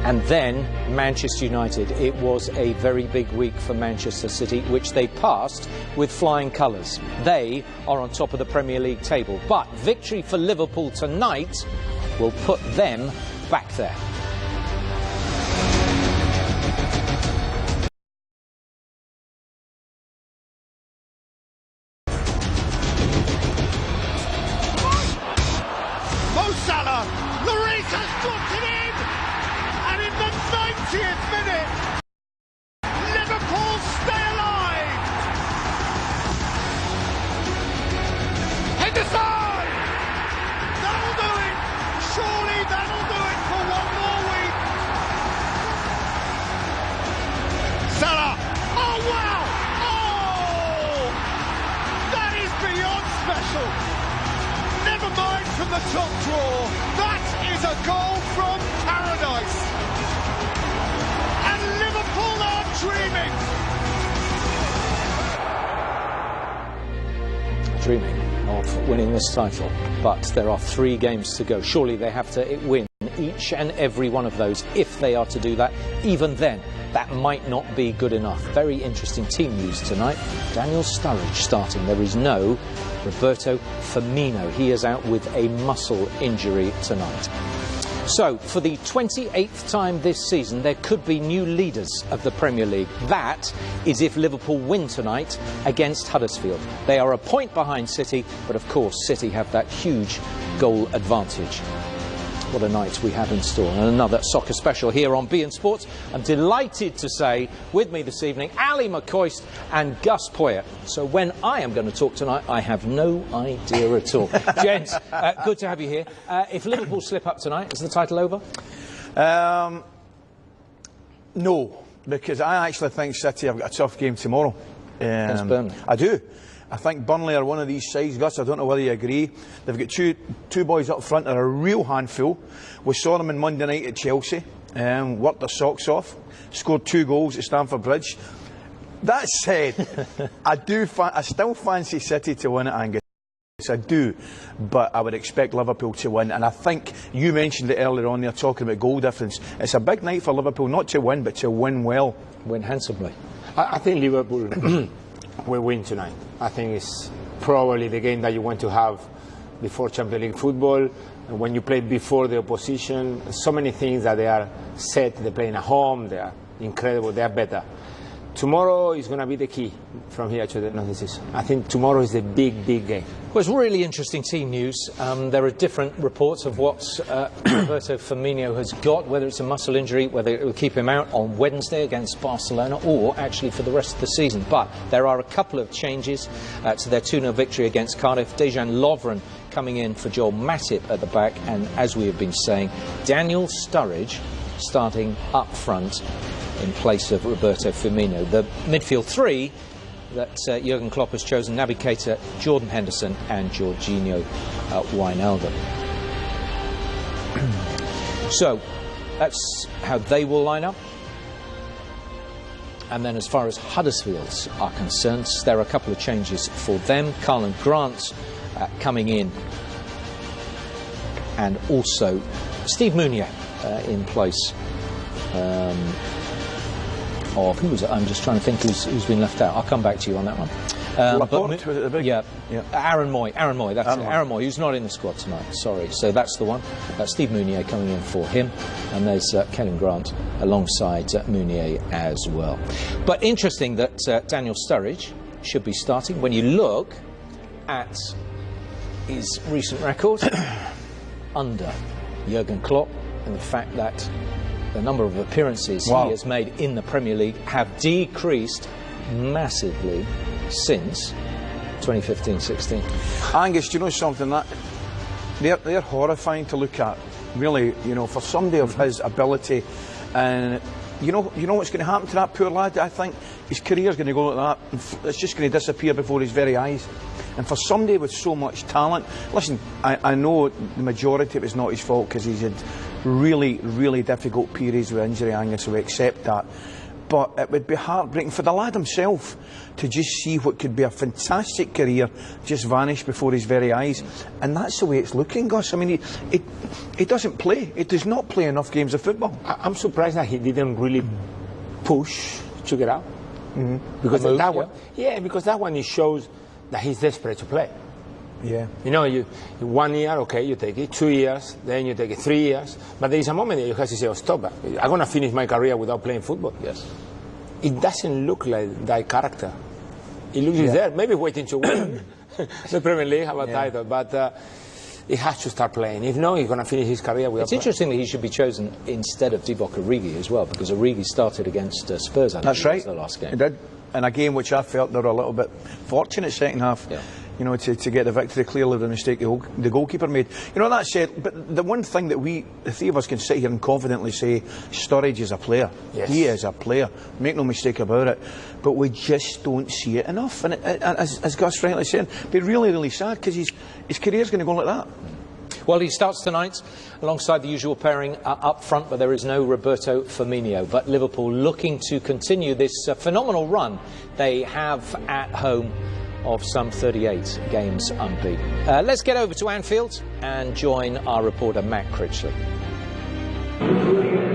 And then Manchester United. It was a very big week for Manchester City, which they passed with flying colours. They are on top of the Premier League table. But victory for Liverpool tonight will put them back there. Mo Salah, Lloris has dropped it in, and in the 90th minute, Liverpool stay alive. Henderson, that'll do it. Surely that'll do it for one more week. Salah, oh wow, oh, that is beyond special. Never mind from the top drawer, that is a goal from paradise. And Liverpool are dreaming. Dreaming of winning this title, but there are 3 games to go. Surely they have to win each and every one of those. If they are to do that, even then, that might not be good enough. Very interesting team news tonight. Daniel Sturridge starting. There is no Roberto Firmino. He is out with a muscle injury tonight. So, for the 28th time this season, there could be new leaders of the Premier League. That is if Liverpool win tonight against Huddersfield. They are a point behind City, but of course City have that huge goal advantage. What a night we have in store. And another soccer special here on beIN Sports. I'm delighted to say, with me this evening, Ali McCoist and Gus Poyet. So when I am going to talk tonight, I have no idea at all. Gents, good to have you here. If Liverpool slip up tonight, is the title over? No, because I actually think City have got a tough game tomorrow. Against Burnley. I do. I think Burnley are one of these sides, Gus, I don't know whether you agree. They've got two boys up front that are a real handful. We saw them on Monday night at Chelsea, worked their socks off, scored 2 goals at Stamford Bridge. That said, I still fancy City to win it, Angus. I do, but I would expect Liverpool to win. And I think you mentioned it earlier on there, talking about goal difference. It's a big night for Liverpool, not to win, but to win well. Win handsomely. I think Liverpool will win tonight. I think it's probably the game that you want to have before Champions League football. And when you play before the opposition, so many things that they are set, they're playing at home, they are incredible, they are better. Tomorrow is going to be the key from here to the end of the season. I think tomorrow is the big game. Well, it's really interesting team news. There are different reports of what Roberto Firmino has got, whether it's a muscle injury, whether it will keep him out on Wednesday against Barcelona, or actually for the rest of the season. But there are a couple of changes to their 2-0 victory against Cardiff. Dejan Lovren coming in for Joel Matip at the back, and as we have been saying, Daniel Sturridge starting up front in place of Roberto Firmino. The midfield 3 that Jurgen Klopp has chosen: Naby Keita, Jordan Henderson and Georginio Wijnaldum. So that's how they will line up. And then as far as Huddersfield are concerned, there are a couple of changes for them. Karlan Grant coming in, and also Steve Mounier in place of, who was it? I'm just trying to think who's been left out. I'll come back to you on that one. Laporte, was it the big? Yeah. Aaron Moy, that's it. Aaron Moy, who's not in the squad tonight, sorry. So that's the one. Steve Mounier coming in for him, and there's Karlan Grant alongside Mounier as well. But interesting that Daniel Sturridge should be starting. When you look at his recent record under Jurgen Klopp, and the fact that the number of appearances he has made in the Premier League have decreased massively since 2015-16. Angus, do you know something? That they're horrifying to look at, really, you know, for somebody of his ability. And you know what's going to happen to that poor lad? I think his career's going to go like that. It's just going to disappear before his very eyes. And for somebody with so much talent, listen, I know the majority of it is not his fault, because he's had really difficult periods with injury, Angus, so we accept that. but it would be heartbreaking for the lad himself to just see what could be a fantastic career just vanish before his very eyes. And that's the way it's looking, Gus. I mean, he doesn't play. He does not play enough games of football. I'm surprised that he didn't really push to get out. Because that one, because that one, it shows that he's desperate to play. Yeah. You know, you 1 year, okay, you take it. 2 years, then you take it. 3 years. But there is a moment that you have to say, oh, stop. I'm going to finish my career without playing football. Yes. It doesn't look like that character. It looks he's there, maybe waiting to win the Premier League, have a title. But he has to start playing. If not, he's going to finish his career without playing. It's interesting that he should be chosen instead of Divock Origi as well, because Origi started against Spurs, I think. That's right. The last game. He did. In a game which I felt they were a little bit fortunate second half. Yeah. You know, to get the victory. Clearly the mistake the goalkeeper made. You know, that said, but the one thing that the three of us can sit here and confidently say, Sturridge is a player. Yes. He is a player. Make no mistake about it. But we just don't see it enough. And as Gus rightly said, it'd be really, really sad because his career's going to go like that. Well, he starts tonight alongside the usual pairing up front, but there is no Roberto Firmino. But Liverpool looking to continue this phenomenal run they have at home of some 38 games unbeaten. Let's get over to Anfield and join our reporter Matt Critchley.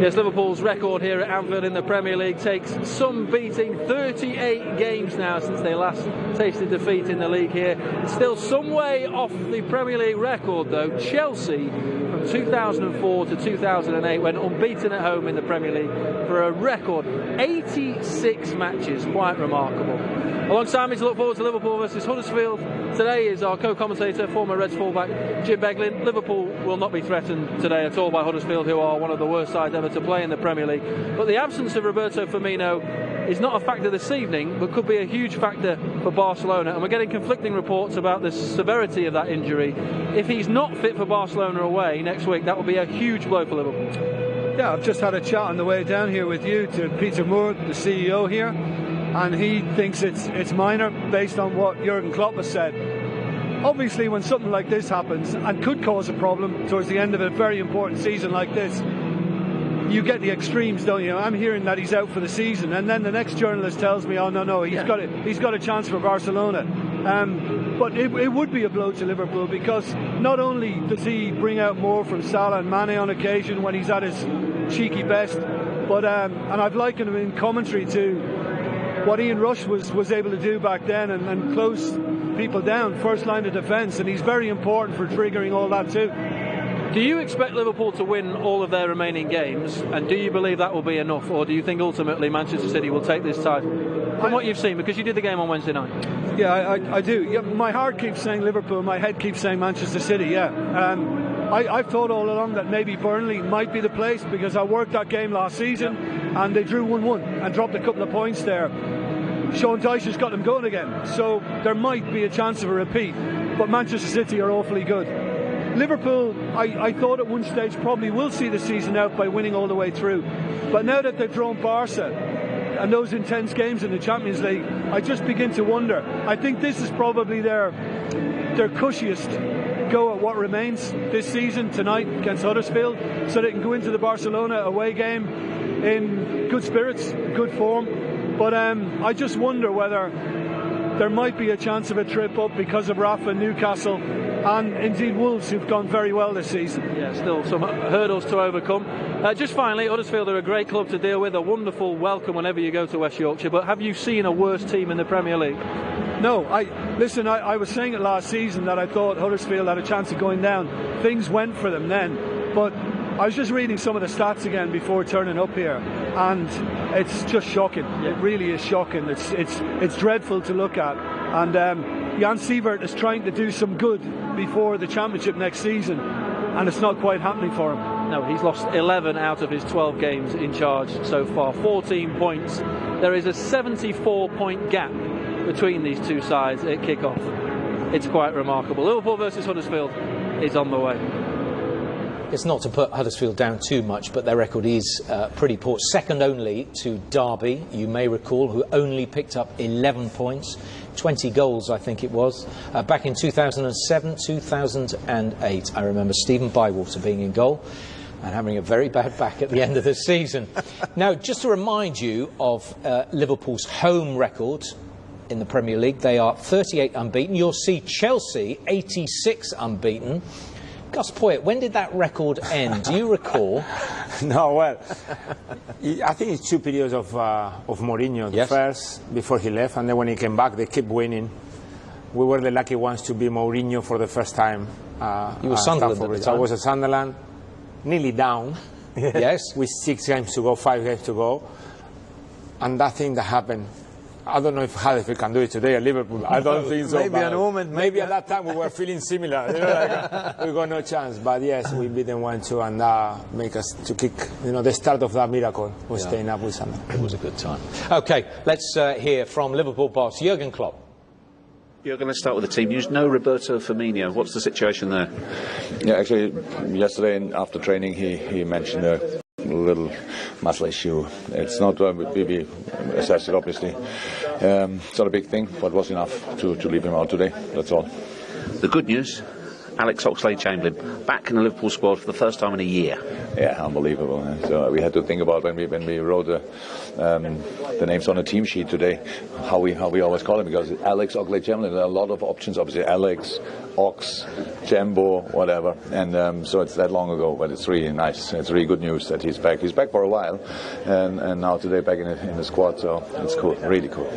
Yes, Liverpool's record here at Anfield in the Premier League takes some beating. 38 games now since they last tasted defeat in the league here. It's still some way off the Premier League record, though. Chelsea, from 2004 to 2008, went unbeaten at home in the Premier League for a record 86 matches. Quite remarkable. Alongside me to look forward to Liverpool versus Huddersfield today is our co-commentator, former Reds fullback Jim Beglin. Liverpool will not be threatened today at all by Huddersfield, who are one of the worst sides ever to play in the Premier League. But the absence of Roberto Firmino is not a factor this evening, but could be a huge factor for Barcelona. And we're getting conflicting reports about the severity of that injury. If he's not fit for Barcelona away next week, that will be a huge blow for Liverpool. Yeah, I've just had a chat on the way down here with you to Peter Moore, the CEO here, and he thinks it's minor based on what Jurgen Klopp has said. Obviously, when something like this happens and could cause a problem towards the end of a very important season like this, you get the extremes, don't you? I'm hearing that he's out for the season, and then the next journalist tells me, oh no, he's got a chance for Barcelona. But it would be a blow to Liverpool, because not only does he bring out more from Salah and Mane on occasion when he's at his cheeky best, but and I've likened him in commentary to what Ian Rush was able to do back then and close people down, first line of defence, and he's very important for triggering all that too. Do you expect Liverpool to win all of their remaining games, and do you believe that will be enough, or do you think ultimately Manchester City will take this title? From what you've seen, because you did the game on Wednesday night. Yeah, I do. Yeah, my heart keeps saying Liverpool, my head keeps saying Manchester City, yeah. I've thought all along that maybe Burnley might be the place, because I worked that game last season and they drew 1-1 and dropped a couple of points there. Sean Dyche has got them going again, so there might be a chance of a repeat, but Manchester City are awfully good. Liverpool, I thought at one stage probably will see the season out by winning all the way through, but now that they've drawn Barca and those intense games in the Champions League, I just begin to wonder. I think this is probably their cushiest go at what remains this season tonight against Huddersfield, so they can go into the Barcelona away game in good spirits, good form. But I just wonder whether there might be a chance of a trip up because of Rafa, Newcastle, and indeed Wolves, who've gone very well this season. Yeah, still some hurdles to overcome. Just finally, Huddersfield are a great club to deal with, a wonderful welcome whenever you go to West Yorkshire, but have you seen a worse team in the Premier League? No, I was saying it last season that I thought Huddersfield had a chance of going down. Things went for them then, but I was just reading some of the stats again before turning up here, and it's just shocking. It really is shocking. It's dreadful to look at, and Jan Sievert is trying to do some good before the Championship next season, and it's not quite happening for him. No, he's lost 11 out of his 12 games in charge so far, 14 points. There is a 74-point gap between these two sides at kick-off. It's quite remarkable. Liverpool versus Huddersfield is on the way. It's not to put Huddersfield down too much, but their record is pretty poor. Second only to Derby, you may recall, who only picked up 11 points, 20 goals, I think it was, back in 2007, 2008. I remember Stephen Bywater being in goal. and having a very bad back at the end of the season. Now, just to remind you of Liverpool's home record in the Premier League, they are 38 unbeaten. You'll see Chelsea 86 unbeaten. Gus Poyet, when did that record end? Do you recall? No, well, I think it's 2 periods of Mourinho. Yes. First, before he left, and then when he came back, they kept winning. We were the lucky ones to be Mourinho for the first time. You were Sunderland at the time. I was at Sunderland, nearly down. Yes. With 6 games to go, 5 games to go. And that thing that happened, I don't know if Huddersfield can do it today at Liverpool. I don't think so. Maybe an omen. Maybe at that time we were feeling similar. You know, like, we got no chance. But yes, we beat them 1-2, and that make us to kick. You know, the start of that miracle was staying up with Sunderland. It was a good time. Okay, let's hear from Liverpool boss Jurgen Klopp. You're going to start with the team news. No Roberto Firmino. What's the situation there? Yeah, actually, yesterday after training, he mentioned a little muscle issue. It's not, we assessed it obviously. It's not a big thing, but it was enough to leave him out today. That's all. The good news, Alex Oxlade-Chamberlain back in the Liverpool squad for the first time in a year. Yeah, unbelievable. And so we had to think about when we wrote the names on the team sheet today, how we always call him, because Alex Oxlade-Chamberlain, there are a lot of options, obviously Alex, Ox, Jambo, whatever, and so it's that long ago, but it's really nice. It's really good news that he's back. He's back for a while, and now today back in the squad, so it's cool, really cool.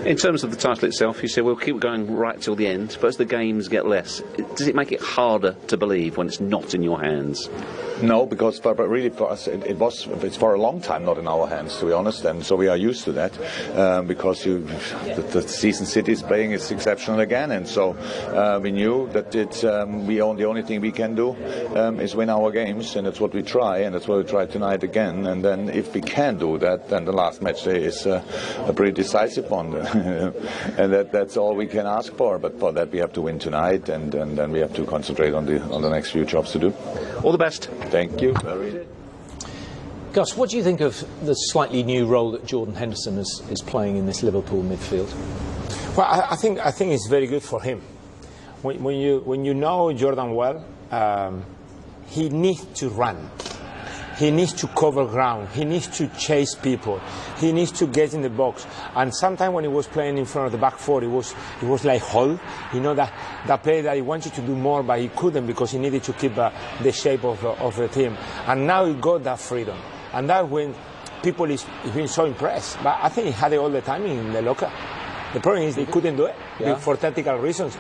In terms of the title itself, you said we'll keep going right till the end, but as the games get less, does it make it harder to believe when it's not in your hands? No, because but really for us it's for a long time not in our hands, to be honest, and so we are used to that because the season City is playing is exceptional again, and so we knew that the only thing we can do is win our games, and that's what we try, and that's what we try tonight again. And then if we can do that, then the last match day is a pretty decisive one, and that's all we can ask for. But for that we have to win tonight, and then we have to concentrate on the next few jobs to do. All the best. Thank you. Gus, what do you think of the slightly new role that Jordan Henderson is playing in this Liverpool midfield? Well, I think it's very good for him. When you know Jordan well, he needs to run. He needs to cover ground. He needs to chase people. He needs to get in the box. And sometimes when he was playing in front of the back four, it was like hold. You know that play that he wanted to do more, but he couldn't because he needed to keep the shape of the team. And now he got that freedom. And that when people is being so impressed. But I think he had it all the time in the locker. The problem is they couldn't do it for tactical reasons.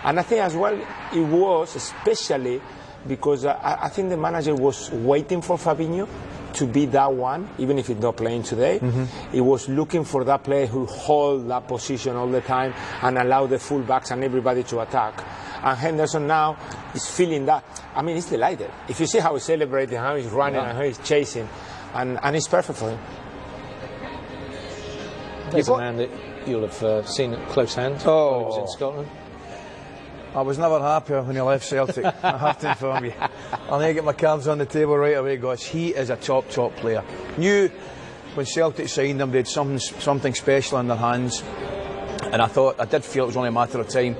And I think as well it was especially because I think the manager was waiting for Fabinho to be that one, even if he's not playing today. He was looking for that player who hold that position all the time and allow the fullbacks and everybody to attack. And Henderson now is feeling that. I mean, he's delighted. If you see how he's celebrating, how he's running, and how he's chasing, and it's perfect for him. There's a man that you'll have seen at close hand while he was in Scotland. I was never happier when he left Celtic. I have to inform you. I'll need to get my cards on the table right away, guys. He is a top player. Knew when Celtic signed him, they had something special in their hands, and I did feel it was only a matter of time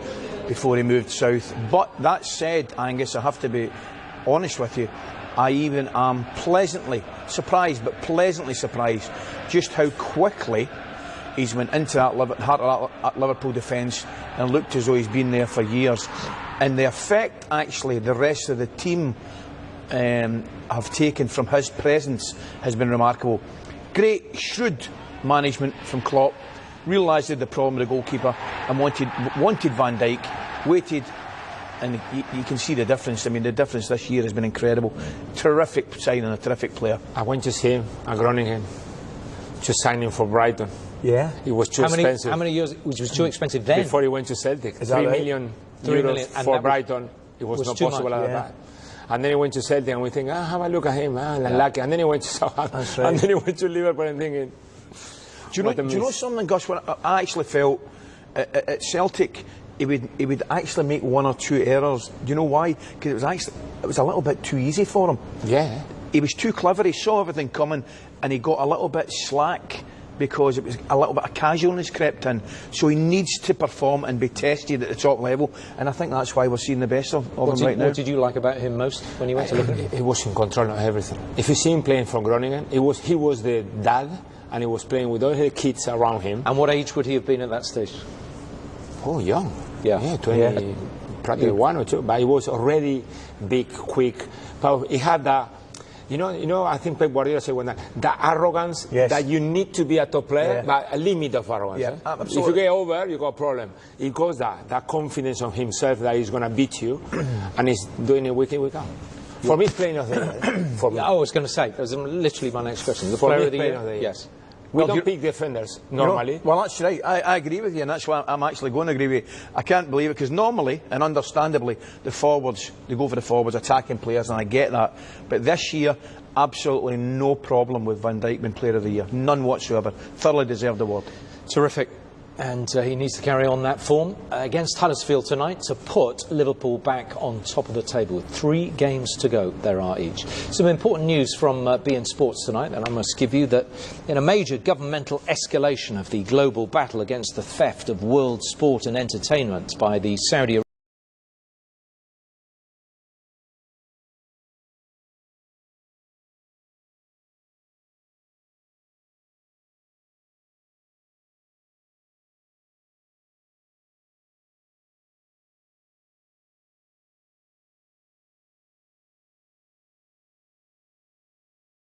before he moved south. But that said, Angus, I have to be honest with you, I even am pleasantly surprised just how quickly he's went into that heart of that Liverpool defence and looked as though he's been there for years. And the effect, actually, the rest of the team have taken from his presence has been remarkable. Great, shrewd management from Klopp. Realised the problem with the goalkeeper and wanted Van Dijk, waited, and you can see the difference. I mean, the difference this year has been incredible. Terrific signing, a terrific player. I went to see him at Groningen to sign him for Brighton. Yeah, it was too expensive. How many years? Which was too expensive then? Before he went to Celtic, 3 million euros for Brighton. It was not possible at that. And then he went to Celtic, and we think, have a look at him, lucky. And then he went to Southampton, and then he went to Liverpool, and thinking. Do you know something, Gus? When I actually felt at Celtic, he would actually make 1 or 2 errors. Do you know why? Because it was a little bit too easy for him. Yeah. He was too clever. He saw everything coming, and he got a little bit slack because it was a little bit of casualness crept in. So he needs to perform and be tested at the top level, and I think that's why we're seeing the best of him right now. What did you like about him most when you went to look at him? He was in control of everything. If you see him playing for Groningen, he was the dad, and he was playing with all the kids around him. And what age would he have been at that stage? Oh, young. Yeah. 20, practically 1 or 2. But he was already big, quick. But he had that. You know, I think Pep Guardiola said that arrogance that you need to be a top player, but a limit of arrogance. Yeah, If you get over, you got a problem. It goes that confidence of himself that he's going to beat you, and he's doing it week in, week out. For me, it's playing of the year. For me. I was going to say, that was literally my next question. The player of the year? Yes. We don't pick defenders normally. Well, that's right. I agree with you, and that's why I'm actually going to agree with you. I can't believe it, because normally and understandably the forwards, they go for the forwards, attacking players, and I get that. But this year, absolutely no problem with Van Dijk being player of the year. None whatsoever. Thoroughly deserved the award. Terrific. And he needs to carry on that form against Huddersfield tonight to put Liverpool back on top of the table with 3 games to go. There are each. Some important news from beIN Sports tonight, and I must give you that in a major governmental escalation of the global battle against the theft of world sport and entertainment by the Saudi